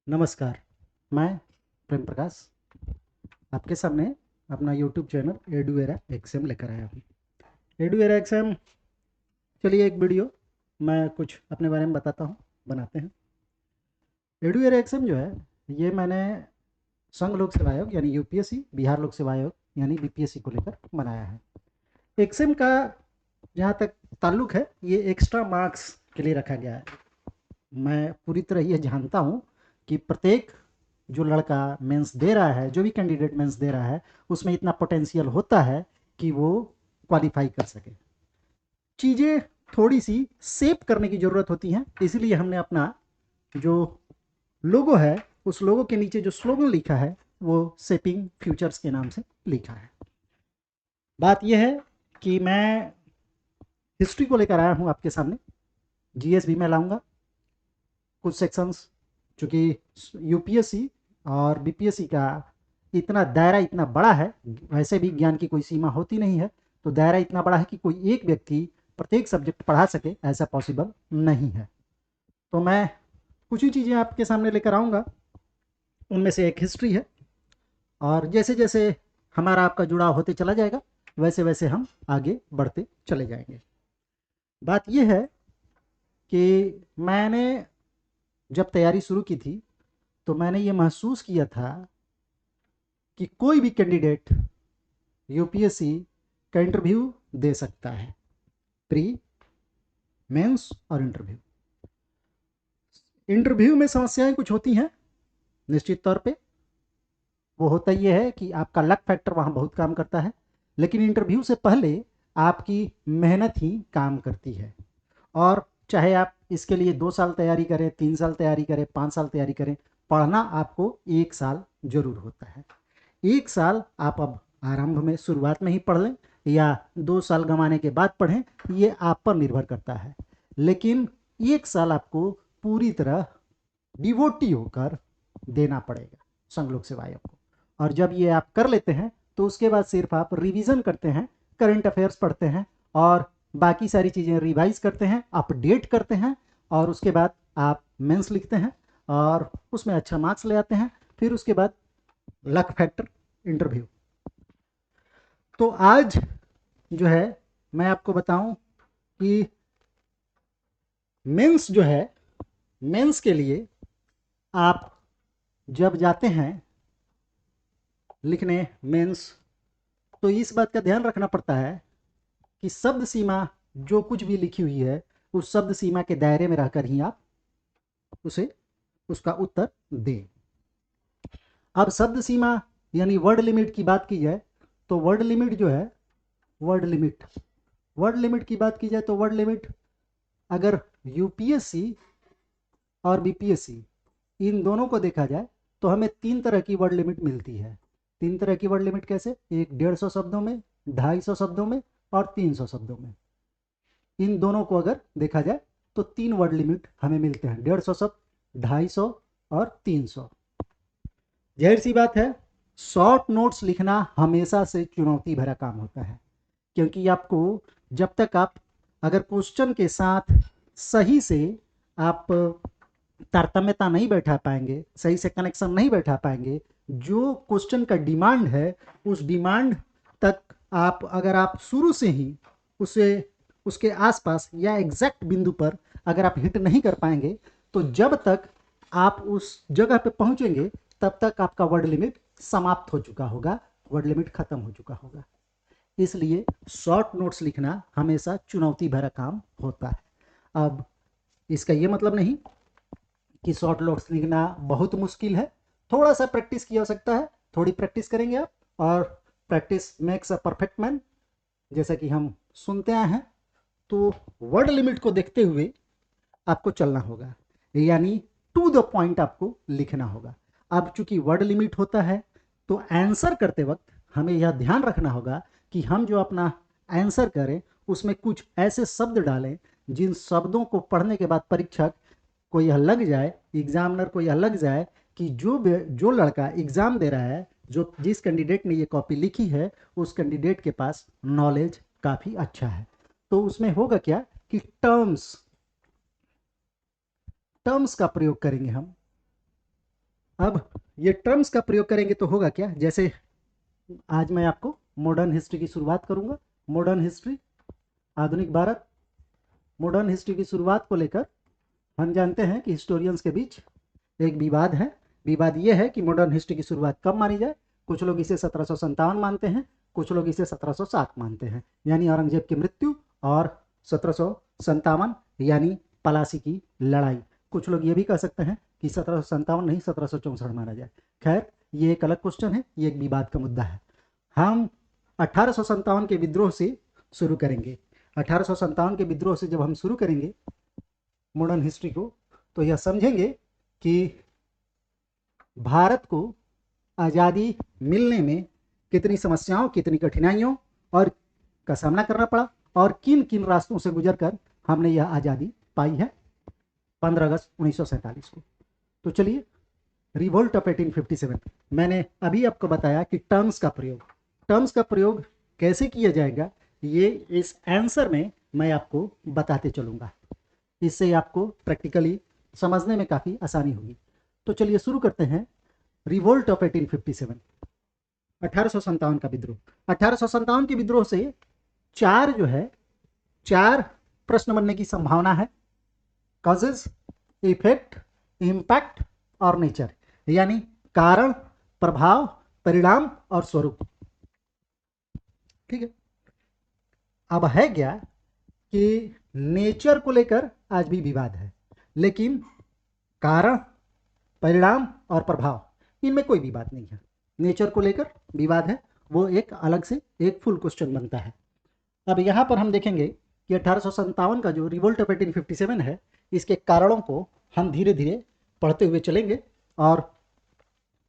नमस्कार, मैं प्रेम प्रकाश आपके सामने अपना यूट्यूब चैनल एडुएरा एक्सएम लेकर आया हूँ। एडुएरा एक्सएम, चलिए एक वीडियो मैं कुछ अपने बारे में बताता हूँ, बनाते हैं। एडुएरा एक्सएम जो है, ये मैंने संघ लोक सेवा आयोग यानी यूपीएससी, बिहार लोक सेवा आयोग यानी बीपीएससी को लेकर बनाया है। एक्सएम का जहाँ तक ताल्लुक है, ये एक्स्ट्रा मार्क्स के लिए रखा गया है। मैं पूरी तरह ये जानता हूँ कि प्रत्येक जो लड़का मेंस दे रहा है, जो भी कैंडिडेट मेंस दे रहा है, उसमें इतना पोटेंशियल होता है कि वो क्वालिफाई कर सके। चीज़ें थोड़ी सी सेव करने की ज़रूरत होती हैं, इसलिए हमने अपना जो लोगो है, उस लोगो के नीचे जो स्लोगन लिखा है वो सेपिंग फ्यूचर्स के नाम से लिखा है। बात यह है कि मैं हिस्ट्री को लेकर आया हूँ आपके सामने, जीएस भी मैं लाऊंगा कुछ सेक्शंस, चूँकि यूपीएससी और बीपीएससी का इतना दायरा इतना बड़ा है, वैसे भी ज्ञान की कोई सीमा होती नहीं है, तो दायरा इतना बड़ा है कि कोई एक व्यक्ति प्रत्येक सब्जेक्ट पढ़ा सके, ऐसा पॉसिबल नहीं है। तो मैं कुछ ही चीज़ें आपके सामने लेकर आऊँगा, उनमें से एक हिस्ट्री है, और जैसे जैसे हमारा आपका जुड़ाव होते चला जाएगा, वैसे वैसे हम आगे बढ़ते चले जाएंगे। बात यह है कि मैंने जब तैयारी शुरू की थी, तो मैंने ये महसूस किया था कि कोई भी कैंडिडेट यूपीएससी का इंटरव्यू दे सकता है, प्री, मेंस और इंटरव्यू। इंटरव्यू में समस्याएं कुछ होती हैं निश्चित तौर पे, वो होता ये है कि आपका लक फैक्टर वहाँ बहुत काम करता है, लेकिन इंटरव्यू से पहले आपकी मेहनत ही काम करती है। और चाहे आप इसके लिए 2 साल तैयारी करें, 3 साल तैयारी करें, 5 साल तैयारी करें, पढ़ना आपको 1 साल जरूर होता है। 1 साल आप अब आरंभ में शुरुआत में ही पढ़ लें या 2 साल गंवाने के बाद पढ़ें, ये आप पर निर्भर करता है। लेकिन 1 साल आपको पूरी तरह डिवोटी होकर देना पड़ेगा संघ लोक सेवा आयोग को। और जब ये आप कर लेते हैं, तो उसके बाद सिर्फ आप रिवीजन करते हैं, करंट अफेयर्स पढ़ते हैं और बाकी सारी चीज़ें रिवाइज करते हैं, अपडेट करते हैं, और उसके बाद आप मेंस लिखते हैं और उसमें अच्छा मार्क्स ले आते हैं। फिर उसके बाद लक फैक्टर, इंटरव्यू। तो आज जो है, मैं आपको बताऊं कि मेंस जो है, मेंस के लिए आप जब जाते हैं लिखने मेंस, तो इस बात का ध्यान रखना पड़ता है कि शब्द सीमा जो कुछ भी लिखी हुई है, उस शब्द सीमा के दायरे में रहकर ही आप उसे उसका उत्तर दें। अब शब्द सीमा यानी वर्ड लिमिट की बात की जाए, तो वर्ड लिमिट जो है, वर्ड लिमिट वर्ड लिमिट की बात की जाए तो वर्ड लिमिट अगर यूपीएससी और बीपीएससी इन दोनों को देखा जाए, तो हमें 3 तरह की वर्ड लिमिट मिलती है। 3 तरह की वर्ड लिमिट कैसे? एक 150 शब्दों में, 250 शब्दों में और 300 शब्दों में। इन दोनों को अगर देखा जाए तो 3 वर्ड लिमिट हमें मिलते हैं, 150 शब्द, 250 और 300। जाहिर सी बात है, शॉर्ट नोट्स लिखना हमेशा से चुनौती भरा काम होता है, क्योंकि आपको जब तक आप अगर क्वेश्चन के साथ सही से आप तारतम्यता नहीं बैठा पाएंगे, सही से कनेक्शन नहीं बैठा पाएंगे, जो क्वेश्चन का डिमांड है उस डिमांड तक आप अगर आप शुरू से ही उसे उसके आसपास या एग्जैक्ट बिंदु पर अगर आप हिट नहीं कर पाएंगे, तो जब तक आप उस जगह पे पहुंचेंगे, तब तक आपका वर्ड लिमिट समाप्त हो चुका होगा, वर्ड लिमिट खत्म हो चुका होगा। इसलिए शॉर्ट नोट्स लिखना हमेशा चुनौती भरा काम होता है। अब इसका ये मतलब नहीं कि शॉर्ट नोट्स लिखना बहुत मुश्किल है, थोड़ा सा प्रैक्टिस की आवश्यकता है। थोड़ी प्रैक्टिस करेंगे आप, और practice makes a perfect man, जैसा कि हम सुनते आए हैं। तो वर्ड लिमिट को देखते हुए आपको चलना होगा, यानी टू द पॉइंट आपको लिखना होगा। अब चूंकि वर्ड लिमिट होता है, तो आंसर करते वक्त हमें यह ध्यान रखना होगा कि हम जो अपना आंसर करें उसमें कुछ ऐसे शब्द डालें जिन शब्दों को पढ़ने के बाद परीक्षक को यह लग जाए, एग्जामिनर को यह लग जाए कि जो लड़का एग्जाम दे रहा है, जो जिस कैंडिडेट ने ये कॉपी लिखी है, उस कैंडिडेट के पास नॉलेज काफ़ी अच्छा है। तो उसमें होगा क्या कि टर्म्स टर्म्स का प्रयोग करेंगे हम। अब ये टर्म्स का प्रयोग करेंगे तो होगा क्या, जैसे आज मैं आपको मॉडर्न हिस्ट्री की शुरुआत करूंगा। मॉडर्न हिस्ट्री, आधुनिक भारत। मॉडर्न हिस्ट्री की शुरुआत को लेकर हम जानते हैं कि हिस्टोरियंस के बीच एक विवाद है। विवाद ये है कि मॉडर्न हिस्ट्री की शुरुआत कब मानी जाए। कुछ लोग इसे 1757 मानते हैं, कुछ लोग इसे 1707 मानते हैं, यानी औरंगजेब की मृत्यु और 1757 यानी पलासी की लड़ाई। कुछ लोग ये भी कह सकते हैं कि 1757 नहीं 1764 माना जाए। खैर, ये एक अलग क्वेश्चन है, ये एक विवाद का मुद्दा है। हम 1857 के विद्रोह से शुरू करेंगे। 1857 के विद्रोह से जब हम शुरू करेंगे मॉडर्न हिस्ट्री को, तो यह समझेंगे कि भारत को आज़ादी मिलने में कितनी समस्याओं, कितनी कठिनाइयों और का सामना करना पड़ा और किन किन रास्तों से गुजरकर हमने यह आज़ादी पाई है 15 अगस्त 1947 को। तो चलिए, रिवोल्ट ऑफ 1857, मैंने अभी आपको बताया कि टर्म्स का प्रयोग कैसे किया जाएगा, ये इस आंसर में मैं आपको बताते चलूँगा। इससे आपको प्रैक्टिकली समझने में काफ़ी आसानी होगी। तो चलिए शुरू करते हैं। रिवोल्ट ऑफ 1857, 1857 का विद्रोह। 1857 के विद्रोह से चार प्रश्न बनने की संभावना है। कॉजेज, इफेक्ट, इम्पैक्ट और नेचर, यानी कारण, प्रभाव, परिणाम और स्वरूप। ठीक है। अब है क्या कि नेचर को लेकर आज भी विवाद है, लेकिन कारण, परिणाम और प्रभाव, इनमें कोई विवाद नहीं है। नेचर को लेकर विवाद है, वो एक अलग से एक फुल क्वेश्चन बनता है। अब यहाँ पर हम देखेंगे कि 1857 का जो रिवोल्ट ऑफ 1857 है, इसके कारणों को हम धीरे धीरे पढ़ते हुए चलेंगे और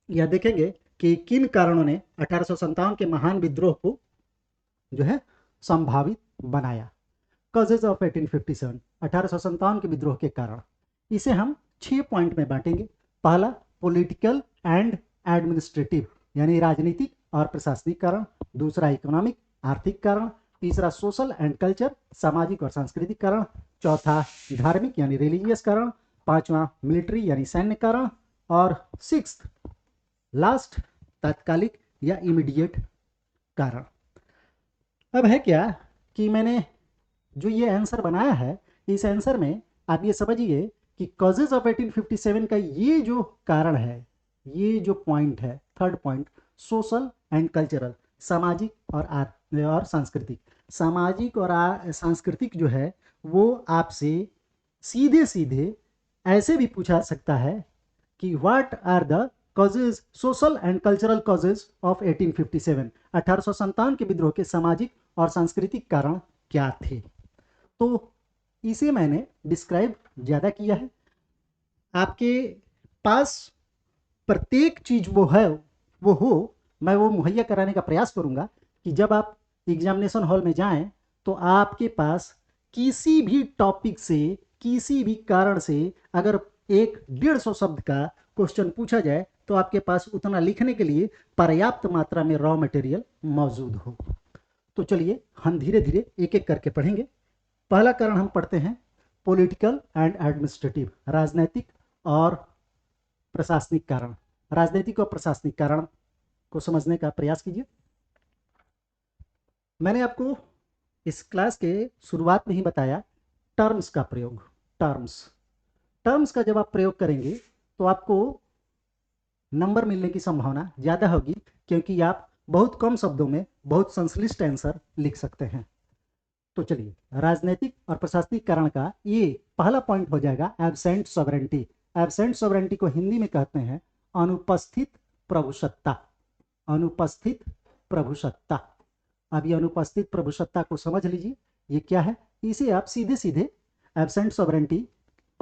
यह देखेंगे कि किन कारणों ने 1857 के महान विद्रोह को जो है संभावित बनाया। कॉजेज ऑफ 1857, 1857 के विद्रोह के कारण, इसे हम 6 पॉइंट में बांटेंगे। पहला, पॉलिटिकल एंड एडमिनिस्ट्रेटिव, यानी राजनीतिक और प्रशासनिक कारण। दूसरा, इकोनॉमिक, आर्थिक कारण। तीसरा, सोशल एंड कल्चर, सामाजिक और सांस्कृतिक कारण। चौथा, धार्मिक यानी रिलीजियस कारण। पांचवा, मिलिट्री यानी सैन्य कारण। और सिक्स्थ, लास्ट, तात्कालिक या इमीडिएट कारण। अब है क्या कि मैंने जो ये आंसर बनाया है, इस आंसर में आप ये समझिए कि कॉजेज ऑफ 1857 का ये जो कारण है, ये जो पॉइंट है, third point, social and cultural, सामाजिक और सांस्कृतिक। सामाजिक और सांस्कृतिक जो है वो आपसे सीधे सीधे ऐसे भी पूछा सकता है कि what are the causes, social and cultural causes of 1857, 1857 के विद्रोह के सामाजिक और सांस्कृतिक कारण क्या थे। तो इसे मैंने डिस्क्राइब ज़्यादा किया है। आपके पास प्रत्येक चीज़ वो हो, मैं वो मुहैया कराने का प्रयास करूँगा कि जब आप एग्जामिनेशन हॉल में जाएं तो आपके पास किसी भी टॉपिक से, किसी भी कारण से अगर 150 शब्द का क्वेश्चन पूछा जाए तो आपके पास उतना लिखने के लिए पर्याप्त मात्रा में रॉ मटेरियल मौजूद हो। तो चलिए हम धीरे धीरे एक एक करके पढ़ेंगे। पहला कारण हम पढ़ते हैं, पॉलिटिकल एंड एडमिनिस्ट्रेटिव, राजनीतिक और प्रशासनिक कारण। राजनीतिक और प्रशासनिक कारण को समझने का प्रयास कीजिए। मैंने आपको इस क्लास के शुरुआत में ही बताया टर्म्स का प्रयोग। टर्म्स का जब आप प्रयोग करेंगे तो आपको नंबर मिलने की संभावना ज़्यादा होगी, क्योंकि आप बहुत कम शब्दों में बहुत संश्लिष्ट आंसर लिख सकते हैं। तो चलिए, राजनीतिक और प्रशासनिक कारण का ये पहला पॉइंट हो जाएगा, एब्सेंट सॉवरेंटी। एब्सेंट सॉवरेंटी को हिंदी में कहते हैं अनुपस्थित प्रभुसत्ता। अनुपस्थित प्रभुसत्ता। अब ये अनुपस्थित प्रभुसत्ता को समझ लीजिए, ये क्या है। इसे आप सीधे सीधे एब्सेंट सॉवरेंटी,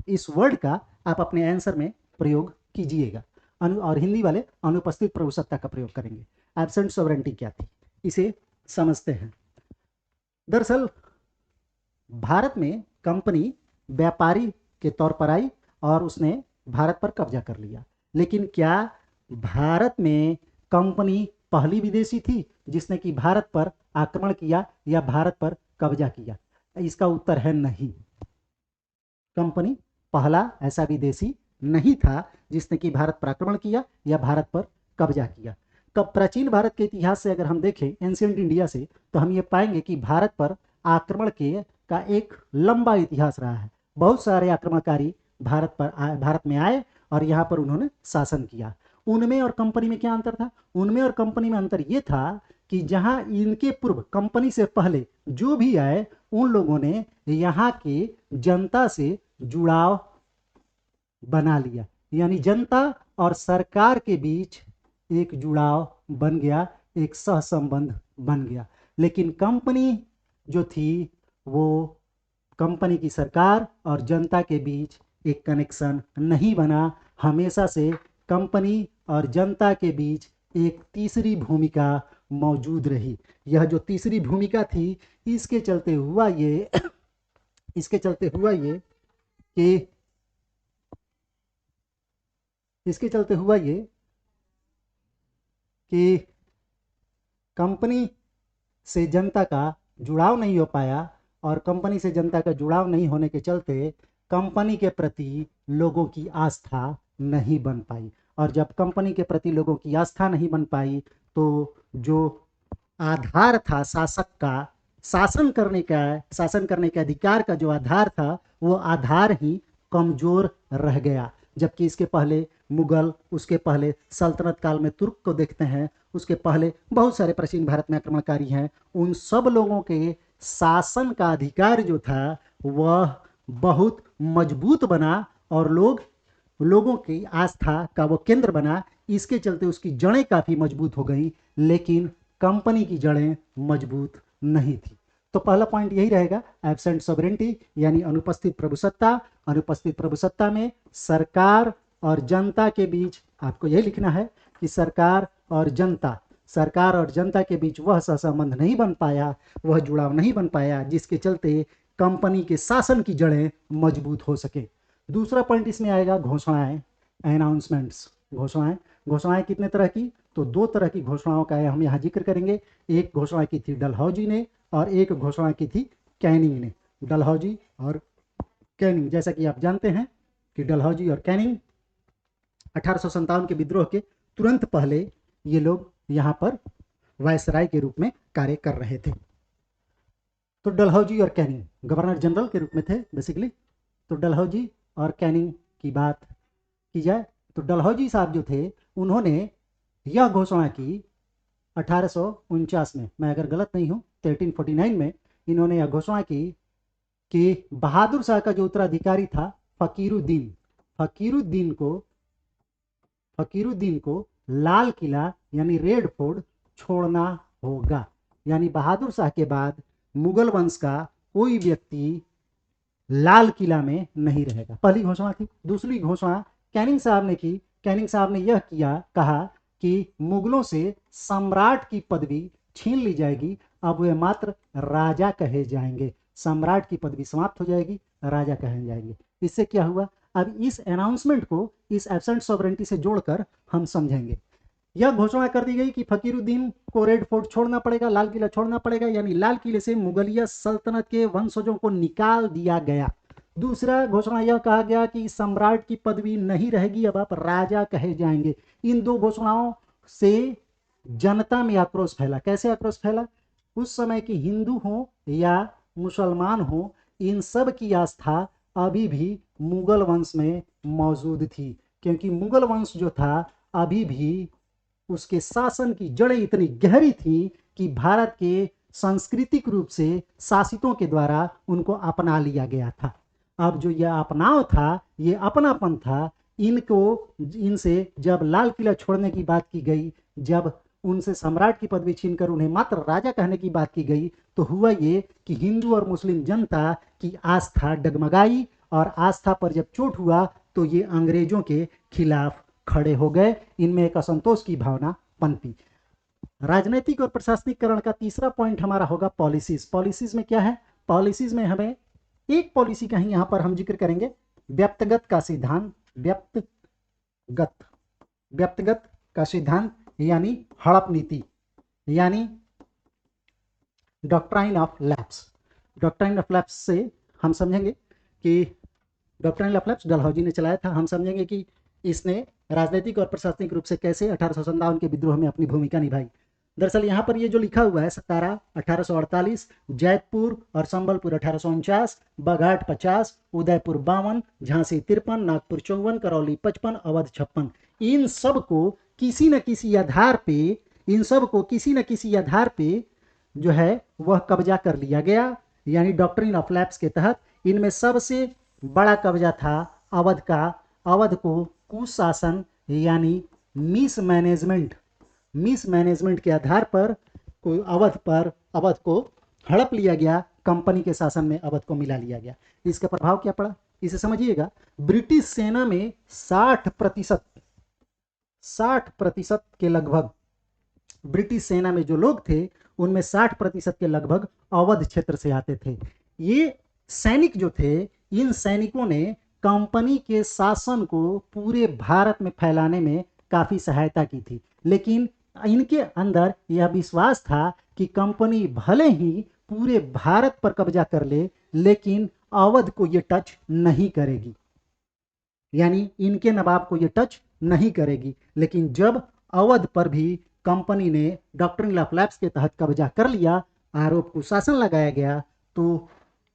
इस वर्ड का आप अपने आंसर में प्रयोग कीजिएगा। और हिंदी वाले अनुपस्थित प्रभुसत्ता का प्रयोग करेंगे। एब्सेंट सॉवरेंटी क्या थी, इसे समझते हैं। दरअसल भारत में कंपनी व्यापारी के तौर पर आई और उसने भारत पर कब्जा कर लिया। लेकिन क्या भारत में कंपनी पहली विदेशी थी जिसने कि भारत पर आक्रमण किया या भारत पर कब्जा किया? इसका उत्तर है नहीं। कंपनी पहला ऐसा विदेशी नहीं था जिसने कि भारत पर आक्रमण किया या भारत पर कब्जा किया। कब प्राचीन भारत के इतिहास से अगर हम देखें, एंशियंट इंडिया से, तो हम ये पाएंगे कि भारत पर आक्रमण के का एक लंबा इतिहास रहा है। बहुत सारे आक्रमणकारी भारत में आए और यहाँ पर उन्होंने शासन किया। उनमें और कंपनी में क्या अंतर था? उनमें और कंपनी में अंतर ये था कि जहां इनके पूर्व कंपनी से पहले जो भी आए उन लोगों ने यहाँ के जनता से जुड़ाव बना लिया, यानी जनता और सरकार के बीच एक जुड़ाव बन गया, एक सहसंबंध बन गया। लेकिन कंपनी जो थी वो कंपनी की सरकार और जनता के बीच एक कनेक्शन नहीं बना। हमेशा से कंपनी और जनता के बीच एक तीसरी भूमिका मौजूद रही। यह जो तीसरी भूमिका थी, इसके चलते हुआ ये इसके चलते हुआ ये कि इसके चलते हुआ ये कि कंपनी से जनता का जुड़ाव नहीं हो पाया, और कंपनी से जनता का जुड़ाव नहीं होने के चलते कंपनी के प्रति लोगों की आस्था नहीं बन पाई। और जब कंपनी के प्रति लोगों की आस्था नहीं बन पाई तो जो आधार था शासक का, शासन करने के अधिकार का जो आधार था, वो आधार ही कमजोर रह गया। जबकि इसके पहले मुगल, उसके पहले सल्तनत काल में तुर्क को देखते हैं, उसके पहले बहुत सारे प्राचीन भारत में आक्रमणकारी हैं, उन सब लोगों के शासन का अधिकार जो था वह बहुत मजबूत बना और लोगों की आस्था का वो केंद्र बना। इसके चलते उसकी जड़ें काफ़ी मजबूत हो गई, लेकिन कंपनी की जड़ें मजबूत नहीं थी। तो पहला पॉइंट यही रहेगा, एब्सेंट सॉवरेनिटी यानी अनुपस्थित प्रभुसत्ता। अनुपस्थित प्रभुसत्ता में सरकार और जनता के बीच आपको यही लिखना है कि सरकार और जनता के बीच वह सहसंबंध नहीं बन पाया, वह जुड़ाव नहीं बन पाया, जिसके चलते कंपनी के शासन की जड़ें मजबूत हो सके। दूसरा पॉइंट इसमें आएगा घोषणाएं, अनाउंसमेंट्स। घोषणाएं कितने तरह की? तो दो तरह की घोषणाओं का हम यहाँ जिक्र करेंगे। एक घोषणा की थी डलहौजी ने और एक घोषणा की थी कैनिंग ने। डलहौजी और कैनिंग, जैसा कि आप जानते हैं कि डलहौजी और कैनिंग 1857 के विद्रोह के तुरंत पहले ये लोग यहाँ पर वायसराय के रूप में कार्य कर रहे थे। तो डलहौजी और कैनिंग गवर्नर जनरल के रूप में थे बेसिकली। तो डलहौजी और कैनिंग की बात की जाए तो डलहौजी साहब जो थे, उन्होंने यह घोषणा की 1849 में, मैं अगर गलत नहीं हूँ तो 1849 में इन्होंने यह घोषणा की कि बहादुर शाह का जो उत्तराधिकारी था फकीरुद्दीन को लाल किला यानी रेड फोर्ट छोड़ना होगा। यानी बहादुर शाह के बाद मुगल वंश का कोई व्यक्ति लाल किला में नहीं रहेगा। पहली घोषणा थी। दूसरी घोषणा कैनिंग साहब ने की। कैनिंग साहब ने यह कहा कि मुगलों से सम्राट की पदवी छीन ली जाएगी, अब वे मात्र राजा कहे जाएंगे। सम्राट की पदवी समाप्त हो जाएगी, राजा कहे जाएंगे। इससे क्या हुआ? अब इस अनाउंसमेंट को इस एब्सेंट सॉवरेनिटी से जोड़कर हम समझेंगे। यह घोषणा कर दी गई कि फकीरुद्दीन को रेड फोर्ट छोड़ना पड़ेगा, लाल किला छोड़ना पड़ेगा, यानी लाल किले से मुगलिया सल्तनत के वंशजों को निकाल दिया गया। दूसरा घोषणा यह कहा गया कि सम्राट की पदवी नहीं रहेगी, अब आप राजा कहे जाएंगे। इन दो घोषणाओं से जनता में आक्रोश फैला। कैसे आक्रोश फैला? उस समय के हिंदू हो या मुसलमान हो, इन सब की आस्था अभी भी मुगल वंश में मौजूद थी, क्योंकि मुगल वंश जो था अभी भी उसके शासन की जड़ें इतनी गहरी थी कि भारत के सांस्कृतिक रूप से शासितों के द्वारा उनको अपना लिया गया था। अब जो यह अपनाव था, ये अपनापन था, इनसे जब लाल किला छोड़ने की बात की गई, जब उनसे सम्राट की पदवी छीनकर उन्हें मात्र राजा कहने की बात की गई, तो हुआ ये कि हिंदू और मुस्लिम जनता की आस्था डगमगाई, और आस्था पर जब चोट हुआ तो ये अंग्रेजों के खिलाफ खड़े हो गए। इनमें एक असंतोष की भावना पनपी। राजनीतिक और प्रशासनिकरण का तीसरा पॉइंट हमारा होगा पॉलिसीज। पॉलिसीज में क्या है? पॉलिसीज में हमें एक पॉलिसी का ही यहां पर हम जिक्र करेंगे, व्यक्तिगत का सिद्धांत। व्यक्तिगत का सिद्धांत यानी हड़प नीति, यानी doctrine of lapse. Doctrine of lapse से हम समझेंगे कि डॉक्ट्राइन ऑफ लैप्स डलहौजी ने चलाया था। हम समझेंगे कि इसने राजनीतिक और प्रशासनिक रूप से कैसे 1857 के विद्रोह में अपनी भूमिका निभाई। दरअसल यहाँ पर ये जो लिखा हुआ है सतारा 1848, जैतपुर और संबलपुर 1849, बघाट 50, उदयपुर 52, झांसी 53, नागपुर 54, करौली 55, अवध 56, इन सब को किसी न किसी आधार पे इन सब को किसी न किसी आधार पे जो है वह कब्जा कर लिया गया। यानी डॉक्ट्रिन ऑफ लैप्स के तहत इनमें सबसे बड़ा कब्जा था अवध का। अवध को कुशासन यानी मिसमैनेजमेंट के आधार पर अवध को हड़प लिया गया। कंपनी के शासन में अवध को मिला लिया गया। इसका प्रभाव क्या पड़ा इसे समझिएगा। ब्रिटिश सेना में 60% के लगभग ब्रिटिश सेना में जो लोग थे उनमें 60% के लगभग अवध क्षेत्र से आते थे। ये सैनिक जो थे, इन सैनिकों ने कंपनी के शासन को पूरे भारत में फैलाने में काफी सहायता की थी, लेकिन इनके अंदर यह विश्वास था कि कंपनी भले ही पूरे भारत पर कब्जा कर ले, लेकिन अवध को ये टच नहीं करेगी, यानी इनके नवाब को ये टच नहीं करेगी। लेकिन जब अवध पर भी कंपनी ने डॉक्ट्रिन ऑफ लैप्स के तहत कब्जा कर लिया, आरोप कुशासन लगाया गया, तो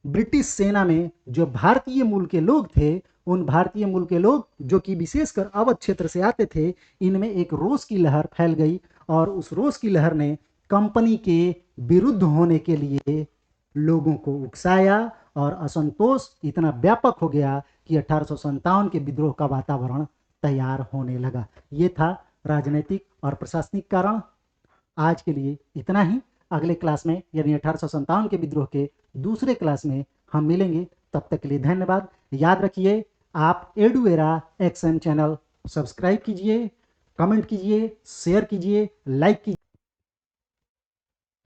ब्रिटिश सेना में जो भारतीय मूल के लोग थे, उन भारतीय मूल के लोग जो कि विशेषकर अवध क्षेत्र से आते थे, इनमें एक रोष की लहर फैल गई और उस रोष की लहर ने कंपनी के विरुद्ध होने के लिए लोगों को उकसाया और असंतोष इतना व्यापक हो गया कि 1857 के विद्रोह का वातावरण तैयार होने लगा। ये था राजनीतिक और प्रशासनिक कारण। आज के लिए इतना ही। अगले क्लास में यानी 1857 के विद्रोह के दूसरे क्लास में हम मिलेंगे। तब तक के लिए धन्यवाद। याद रखिए, आप एडुएरा एक्सएम चैनल सब्सक्राइब कीजिए, कमेंट कीजिए, शेयर कीजिए, लाइक कीजिए।